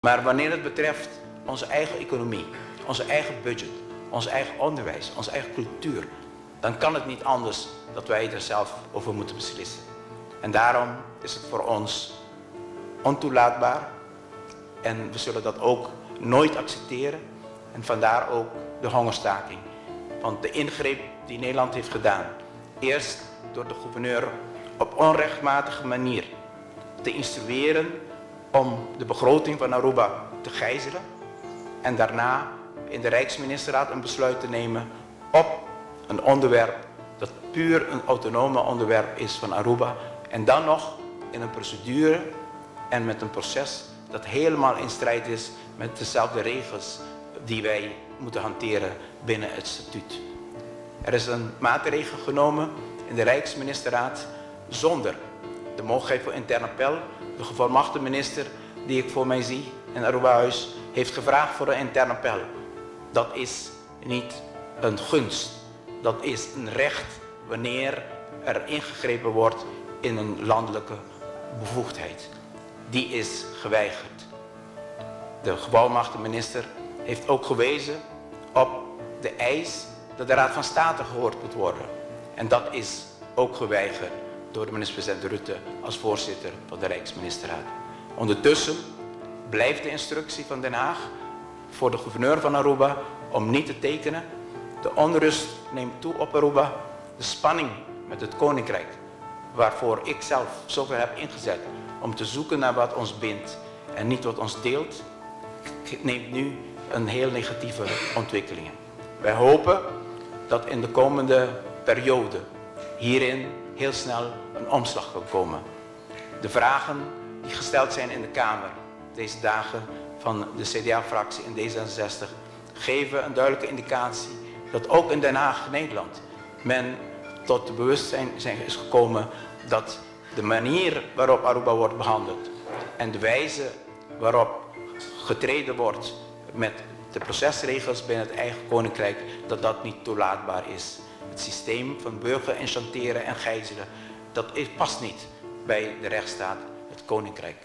Maar wanneer het betreft onze eigen economie, onze eigen budget, ons eigen onderwijs, onze eigen cultuur, dan kan het niet anders dat wij er zelf over moeten beslissen. En daarom is het voor ons ontoelaatbaar en we zullen dat ook nooit accepteren. En vandaar ook de hongerstaking. Want de ingreep die Nederland heeft gedaan, eerst door de gouverneur op onrechtmatige manier te instrueren om de begroting van Aruba te gijzelen en daarna in de Rijksministerraad een besluit te nemen op een onderwerp dat puur een autonome onderwerp is van Aruba en dan nog in een procedure en met een proces dat helemaal in strijd is met dezelfde regels die wij moeten hanteren binnen het statuut. Er is een maatregel genomen in de Rijksministerraad zonder de mogelijkheid voor intern appel. De gevolmachtigde minister die ik voor mij zie in Aruba-huis heeft gevraagd voor een intern appel. Dat is niet een gunst. Dat is een recht wanneer er ingegrepen wordt in een landelijke bevoegdheid. Die is geweigerd. De gevolmachtigde minister heeft ook gewezen op de eis dat de Raad van State gehoord moet worden. En dat is ook geweigerd door de minister-president Rutte als voorzitter van de Rijksministerraad. Ondertussen blijft de instructie van Den Haag voor de gouverneur van Aruba om niet te tekenen. De onrust neemt toe op Aruba. De spanning met het Koninkrijk, waarvoor ik zelf zoveel heb ingezet om te zoeken naar wat ons bindt en niet wat ons deelt, neemt nu een heel negatieve ontwikkeling. Wij hopen dat in de komende periode hierin heel snel een omslag kan komen. De vragen die gesteld zijn in de Kamer deze dagen van de CDA-fractie en D66 geven een duidelijke indicatie dat ook in Den Haag, Nederland, men tot het bewustzijn is gekomen dat de manier waarop Aruba wordt behandeld en de wijze waarop getreden wordt met de procesregels binnen het eigen koninkrijk, dat dat niet toelaatbaar is. Het systeem van burger enchanteren en gijzelen, dat past niet bij de rechtsstaat, het koninkrijk.